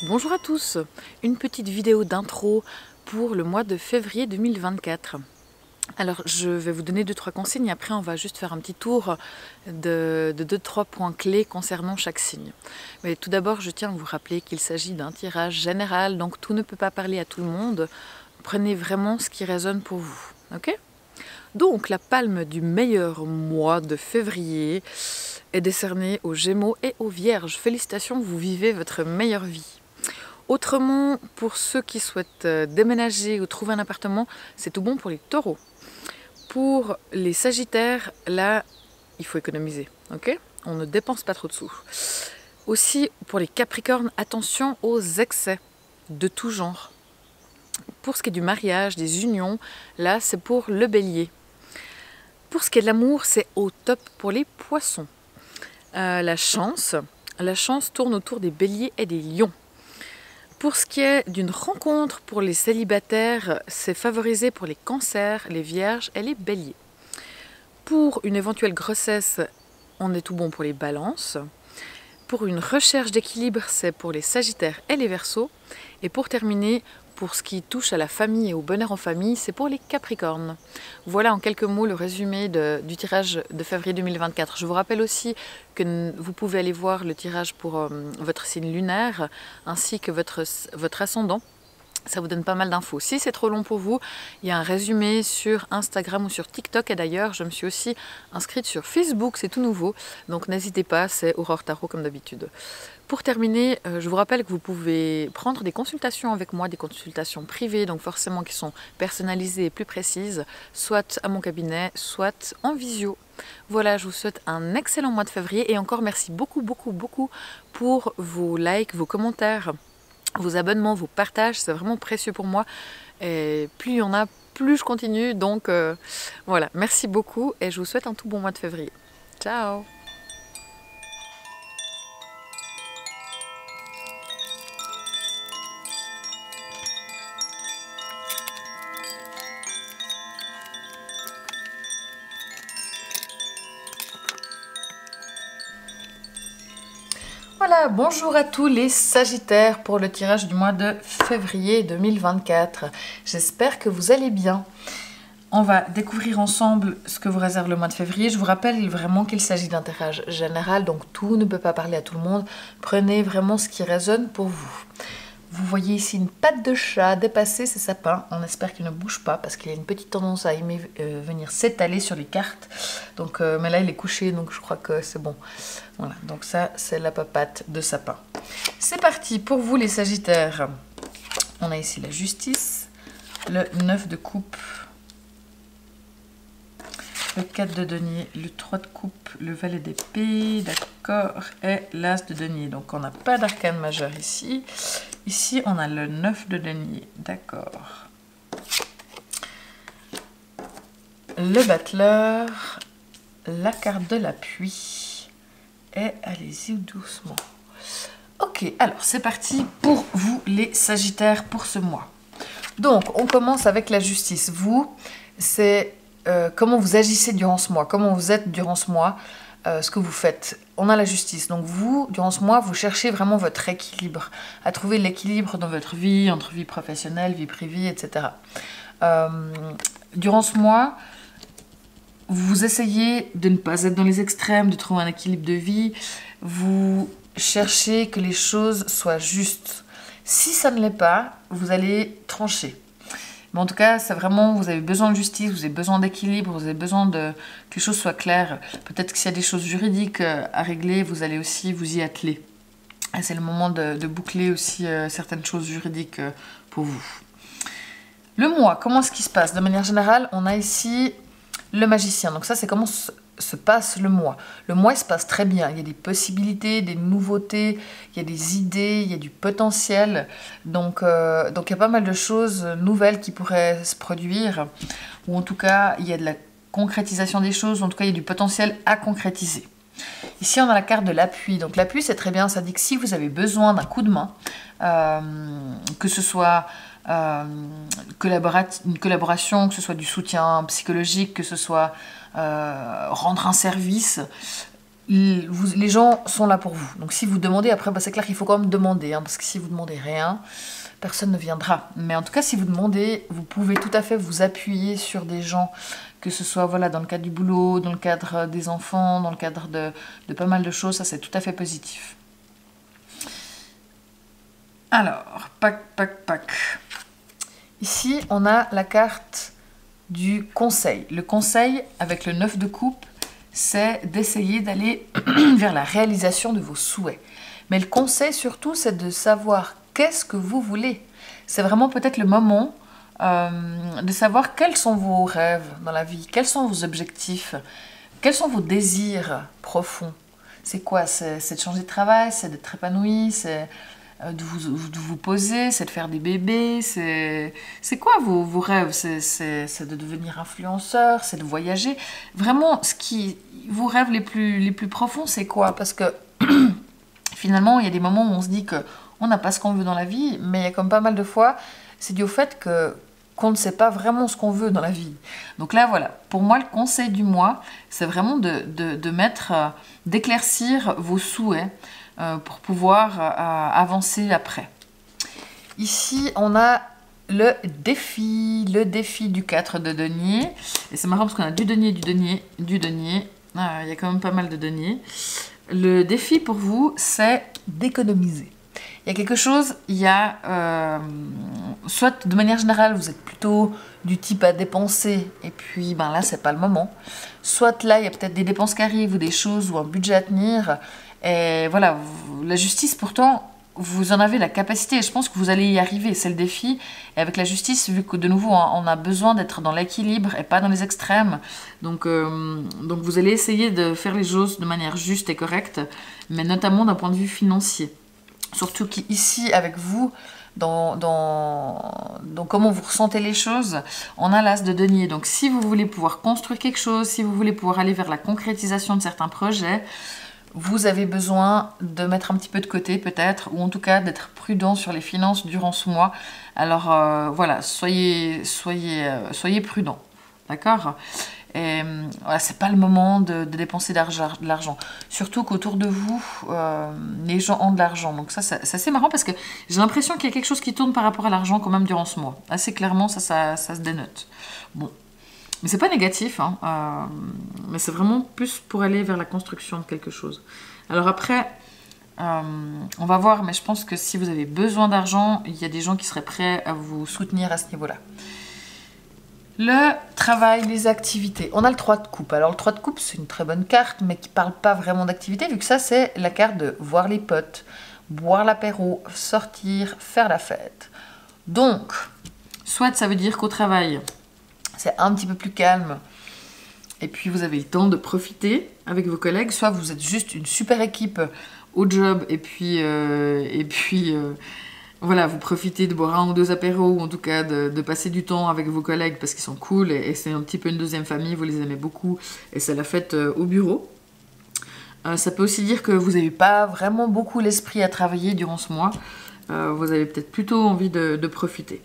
Bonjour à tous, une petite vidéo d'intro pour le mois de février 2024. Alors je vais vous donner 2-3 consignes, après on va juste faire un petit tour de 2-3 points clés concernant chaque signe. Mais tout d'abord je tiens à vous rappeler qu'il s'agit d'un tirage général, donc tout ne peut pas parler à tout le monde. Prenez vraiment ce qui résonne pour vous, ok? Donc la palme du meilleur mois de février est décernée aux Gémeaux et aux Vierges. Félicitations, vous vivez votre meilleure vie. Autrement, pour ceux qui souhaitent déménager ou trouver un appartement, c'est tout bon pour les taureaux. Pour les sagittaires, là, il faut économiser, ok? On ne dépense pas trop de sous. Aussi, pour les capricornes, attention aux excès de tout genre. Pour ce qui est du mariage, des unions, là, c'est pour le bélier. Pour ce qui est de l'amour, c'est au top pour les poissons. La chance tourne autour des béliers et des lions. Pour ce qui est d'une rencontre pour les célibataires, c'est favorisé pour les cancers, les vierges et les béliers. Pour une éventuelle grossesse, on est tout bon pour les balances. Pour une recherche d'équilibre, c'est pour les sagittaires et les verseaux. Et pour terminer, pour ce qui touche à la famille et au bonheur en famille, c'est pour les capricornes. Voilà en quelques mots le résumé du tirage de février 2024. Je vous rappelle aussi que vous pouvez aller voir le tirage pour votre signe lunaire ainsi que votre ascendant. Ça vous donne pas mal d'infos. Si c'est trop long pour vous, il y a un résumé sur Instagram ou sur TikTok. Et d'ailleurs, je me suis aussi inscrite sur Facebook, c'est tout nouveau. Donc n'hésitez pas, c'est Aurore Tarot comme d'habitude. Pour terminer, je vous rappelle que vous pouvez prendre des consultations avec moi, des consultations privées, donc forcément qui sont personnalisées et plus précises, soit à mon cabinet, soit en visio. Voilà, je vous souhaite un excellent mois de février et encore merci beaucoup pour vos likes, vos commentaires, vos abonnements, vos partages, c'est vraiment précieux pour moi. Et plus il y en a, plus je continue. Donc voilà, merci beaucoup et je vous souhaite un tout bon mois de février. Ciao! Voilà, bonjour à tous les sagittaires pour le tirage du mois de février 2024. J'espère que vous allez bien. On va découvrir ensemble ce que vous réserve le mois de février. Je vous rappelle vraiment qu'il s'agit d'un tirage général, donc tout ne peut pas parler à tout le monde. Prenez vraiment ce qui résonne pour vous. Vous voyez ici une patte de chat dépasser ses sapins. On espère qu'il ne bouge pas parce qu'il a une petite tendance à aimer venir s'étaler sur les cartes. Donc, mais là, il est couché, donc je crois que c'est bon. Voilà, donc ça, c'est la papate de sapin. C'est parti pour vous, les sagittaires. On a ici la justice, le 9 de coupe, le 4 de denier, le 3 de coupe, le valet d'épée, d'accord, et l'as de denier. Donc, on n'a pas d'arcane majeur ici. Ici, on a le 9 de denier, d'accord. Le battleur, la carte de l'appui, et allez-y doucement. Ok, alors c'est parti pour vous les sagittaires pour ce mois. Donc, on commence avec la justice. Vous, c'est comment vous agissez durant ce mois, comment vous êtes durant ce mois, ce que vous faites. On a la justice. Donc vous, durant ce mois, vous cherchez vraiment votre équilibre, à trouver l'équilibre dans votre vie, entre vie professionnelle, vie privée, etc. Durant ce mois, vous essayez de ne pas être dans les extrêmes, de trouver un équilibre de vie. Vous cherchez que les choses soient justes. Si ça ne l'est pas, vous allez trancher. Mais en tout cas, c'est vraiment, vous avez besoin de justice, vous avez besoin d'équilibre, vous avez besoin que les choses soient claires. Peut-être que s'il y a des choses juridiques à régler, vous allez aussi vous y atteler. Et c'est le moment de boucler aussi certaines choses juridiques pour vous. Le mois, comment est-ce qu'il se passe? De manière générale, on a ici le magicien. Donc ça, c'est comment se passe le mois. Le mois, il se passe très bien. Il y a des possibilités, des nouveautés, il y a des idées, il y a du potentiel. Donc il y a pas mal de choses nouvelles qui pourraient se produire. Ou en tout cas, il y a de la concrétisation des choses. En tout cas, il y a du potentiel à concrétiser. Ici, on a la carte de l'appui. Donc l'appui, c'est très bien. Ça dit que si vous avez besoin d'un coup de main, que ce soit une collaboration, que ce soit du soutien psychologique, que ce soit rendre un service, les gens sont là pour vous. Donc si vous demandez, après c'est clair qu'il faut quand même demander, hein, parce que si vous demandez rien, personne ne viendra. Mais en tout cas, si vous demandez, vous pouvez tout à fait vous appuyer sur des gens, que ce soit voilà, dans le cadre du boulot, dans le cadre des enfants, dans le cadre de pas mal de choses, ça c'est tout à fait positif. Alors, pac. Ici, on a la carte du conseil. Le conseil, avec le 9 de coupe, c'est d'essayer d'aller vers la réalisation de vos souhaits. Mais le conseil surtout, c'est de savoir qu'est-ce que vous voulez. C'est vraiment peut-être le moment de savoir quels sont vos rêves dans la vie, quels sont vos objectifs, quels sont vos désirs profonds. C'est quoi? C'est de changer de travail, c'est d'être épanoui, c'est de vous poser, c'est de faire des bébés, c'est quoi vos rêves? C'est de devenir influenceur, c'est de voyager. Vraiment, vos rêves les plus profonds, c'est quoi? Parce que finalement, il y a des moments où on se dit qu'on n'a pas ce qu'on veut dans la vie, mais il y a comme pas mal de fois, c'est dû au fait qu'on ne sait pas vraiment ce qu'on veut dans la vie. Donc là, voilà, pour moi, le conseil du mois, c'est vraiment d'éclaircir vos souhaits pour pouvoir avancer après. Ici, on a le défi du 4 de denier. Et c'est marrant parce qu'on a du denier. Ah, il y a quand même pas mal de deniers. Le défi pour vous, c'est d'économiser. Il y a quelque chose, soit de manière générale, vous êtes plutôt du type à dépenser, et puis ben là, c'est pas le moment. Soit là, il y a peut-être des dépenses qui arrivent, ou des choses, ou un budget à tenir. Et voilà, la justice, pourtant, vous en avez la capacité. Je pense que vous allez y arriver, c'est le défi. Et avec la justice, vu que de nouveau, on a besoin d'être dans l'équilibre et pas dans les extrêmes. Donc vous allez essayer de faire les choses de manière juste et correcte, mais notamment d'un point de vue financier. Surtout qu'ici, avec vous, dans comment vous ressentez les choses, on a l'as de denier. Donc si vous voulez pouvoir construire quelque chose, si vous voulez pouvoir aller vers la concrétisation de certains projets, vous avez besoin de mettre un petit peu de côté peut-être, ou en tout cas d'être prudent sur les finances durant ce mois. Alors voilà, soyez prudent, d'accord? Et voilà, c'est pas le moment de dépenser de l'argent. Surtout qu'autour de vous, les gens ont de l'argent. Donc ça, c'est assez marrant parce que j'ai l'impression qu'il y a quelque chose qui tourne par rapport à l'argent quand même durant ce mois. Assez clairement, ça se dénote. Bon. Mais c'est pas négatif, hein, mais c'est vraiment plus pour aller vers la construction de quelque chose. Alors après, on va voir, mais je pense que si vous avez besoin d'argent, il y a des gens qui seraient prêts à vous soutenir à ce niveau-là. Le travail, les activités. On a le 3 de coupe. Alors le 3 de coupe, c'est une très bonne carte, mais qui ne parle pas vraiment d'activité, vu que ça, c'est la carte de voir les potes, boire l'apéro, sortir, faire la fête. Donc, soit ça veut dire qu'au travail, c'est un petit peu plus calme, et puis vous avez le temps de profiter avec vos collègues, soit vous êtes juste une super équipe au job, et puis voilà, vous profitez de boire 1 ou 2 apéros, ou en tout cas de passer du temps avec vos collègues parce qu'ils sont cool, et c'est un petit peu une deuxième famille, vous les aimez beaucoup, et c'est la fête au bureau. Ça peut aussi dire que vous n'avez pas vraiment beaucoup l'esprit à travailler durant ce mois, vous avez peut-être plutôt envie de profiter.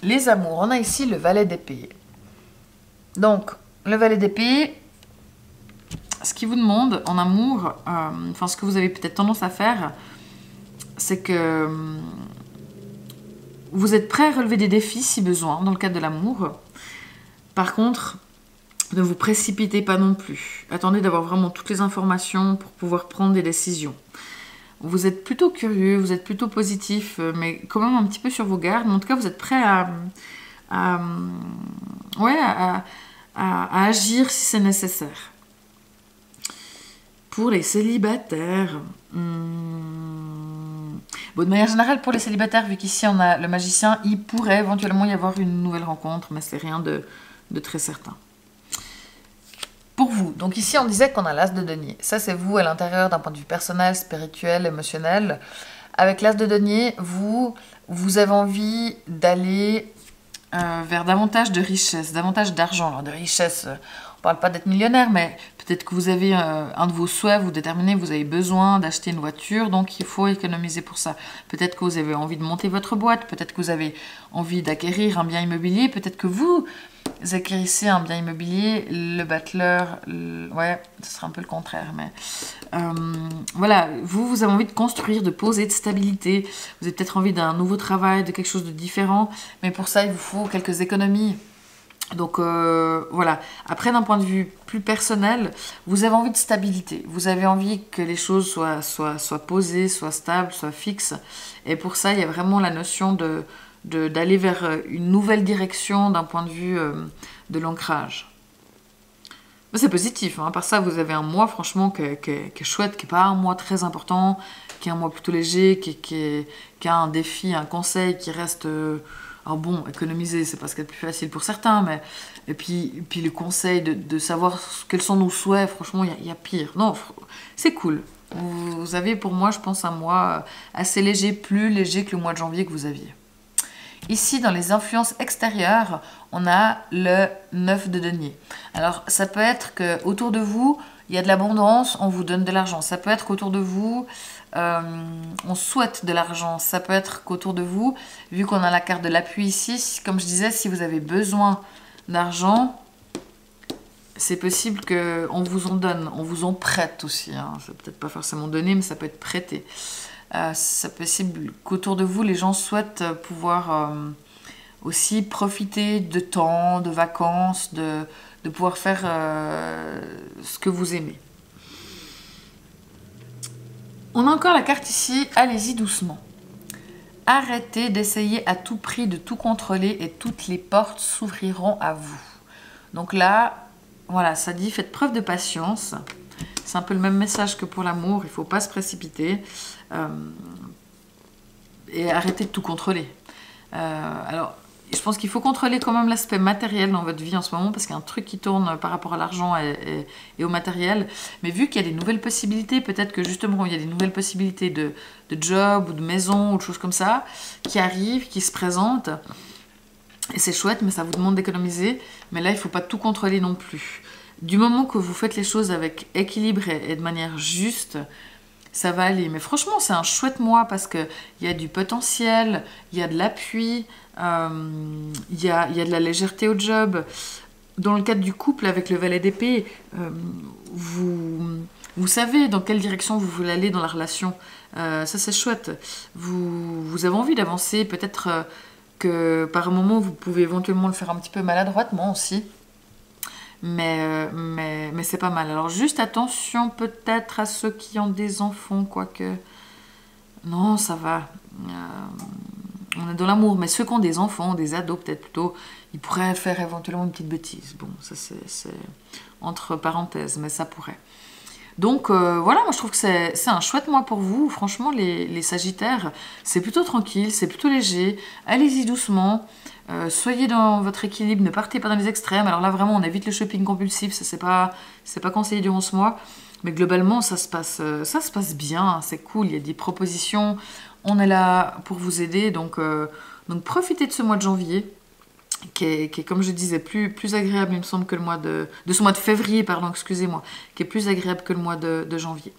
Les amours, on a ici le valet d'épée. Donc, le valet d'épée, ce qu'il vous demande en amour, enfin ce que vous avez peut-être tendance à faire, c'est que vous êtes prêt à relever des défis si besoin dans le cadre de l'amour. Par contre, ne vous précipitez pas non plus. Attendez d'avoir vraiment toutes les informations pour pouvoir prendre des décisions. Vous êtes plutôt curieux, vous êtes plutôt positif, mais quand même un petit peu sur vos gardes. Mais en tout cas, vous êtes prêt à agir si c'est nécessaire. Pour les célibataires, bon, de manière générale, pour les célibataires, vu qu'ici on a le magicien, il pourrait éventuellement y avoir une nouvelle rencontre, mais c'est rien de très certain. Pour vous, donc ici on disait qu'on a l'as de denier. Ça c'est vous à l'intérieur d'un point de vue personnel, spirituel, émotionnel. Avec l'as de denier, vous avez envie d'aller vers davantage de richesse, davantage d'argent. Alors de richesse, on parle pas d'être millionnaire, mais peut-être que vous avez un de vos souhaits, vous déterminez, vous avez besoin d'acheter une voiture, donc il faut économiser pour ça. Peut-être que vous avez envie de monter votre boîte, peut-être que vous avez envie d'acquérir un bien immobilier, peut-être que vous acquérissez un bien immobilier, le battleur, ouais, ce sera un peu le contraire, mais voilà, vous avez envie de construire, de poser, de stabilité, vous avez peut-être envie d'un nouveau travail, de quelque chose de différent, mais pour ça, il vous faut quelques économies. Donc voilà, après d'un point de vue plus personnel, vous avez envie de stabilité, vous avez envie que les choses soient posées, soient stables, soient fixes, et pour ça, il y a vraiment la notion d'aller vers une nouvelle direction d'un point de vue de l'ancrage. C'est positif, hein. Par ça, vous avez un mois franchement qui est chouette, qui n'est pas un mois très important, qui est un mois plutôt léger, qui a un défi, un conseil qui reste... alors bon, économiser, c'est pas ce qui est le plus facile pour certains, mais... Et puis le conseil de savoir quels sont nos souhaits, franchement, il y a pire. Non, c'est cool. Vous avez pour moi, je pense, un mois assez léger, plus léger que le mois de janvier que vous aviez. Ici, dans les influences extérieures, on a le 9 de denier. Alors, ça peut être qu'autour de vous, il y a de l'abondance, on vous donne de l'argent. Ça peut être qu'autour de vous, on souhaite de l'argent. Ça peut être qu'autour de vous, vu qu'on a la carte de l'appui ici, comme je disais, si vous avez besoin d'argent, c'est possible qu'on vous en donne, on vous en prête aussi. Hein. C'est peut-être pas forcément donné, mais ça peut être prêté. C'est possible qu'autour de vous, les gens souhaitent pouvoir aussi profiter de temps, de vacances, de pouvoir faire ce que vous aimez. On a encore la carte ici, allez-y doucement. Arrêtez d'essayer à tout prix de tout contrôler et toutes les portes s'ouvriront à vous. Donc là, voilà, ça dit faites preuve de patience. C'est un peu le même message que pour l'amour, il ne faut pas se précipiter. Et arrêtez de tout contrôler. Alors, je pense qu'il faut contrôler quand même l'aspect matériel dans votre vie en ce moment, parce qu'il y a un truc qui tourne par rapport à l'argent et au matériel. Mais vu qu'il y a des nouvelles possibilités, peut-être que justement, il y a des nouvelles possibilités de job ou de maison ou de choses comme ça, qui arrivent, qui se présentent. Et c'est chouette, mais ça vous demande d'économiser. Mais là, il ne faut pas tout contrôler non plus. Du moment que vous faites les choses avec équilibre et de manière juste, ça va aller. Mais franchement, c'est un chouette mois parce qu'il y a du potentiel, il y a de l'appui, il y a de la légèreté au job. Dans le cadre du couple avec le valet d'épée, vous savez dans quelle direction vous voulez aller dans la relation. Ça, c'est chouette. Vous avez envie d'avancer. Peut-être que par moment, vous pouvez éventuellement le faire un petit peu maladroitement aussi. Mais c'est pas mal. Alors juste attention peut-être à ceux qui ont des enfants, quoique... Non, ça va. On est dans l'amour. Mais ceux qui ont des enfants, des ados peut-être plutôt, ils pourraient faire éventuellement une petite bêtise. Bon, ça c'est entre parenthèses, mais ça pourrait. Donc voilà, moi je trouve que c'est un chouette mois pour vous. Franchement, les Sagittaires, c'est plutôt tranquille, c'est plutôt léger. Allez-y doucement. Soyez dans votre équilibre, ne partez pas dans les extrêmes. Alors là, vraiment, on évite le shopping compulsif, ça c'est pas conseillé durant ce mois. Mais globalement, ça se passe bien, c'est cool, il y a des propositions. On est là pour vous aider, donc profitez de ce mois de janvier. Qui est, comme je disais, plus agréable, il me semble, que le mois de ce mois de février, pardon, excusez-moi, qui est plus agréable que le mois de janvier.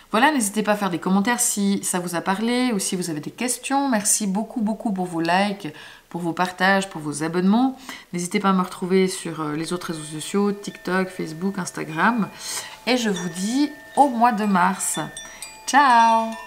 Voilà, n'hésitez pas à faire des commentaires si ça vous a parlé ou si vous avez des questions. Merci beaucoup, beaucoup pour vos likes, pour vos partages, pour vos abonnements. N'hésitez pas à me retrouver sur les autres réseaux sociaux, TikTok, Facebook, Instagram. Et je vous dis au mois de mars. Ciao!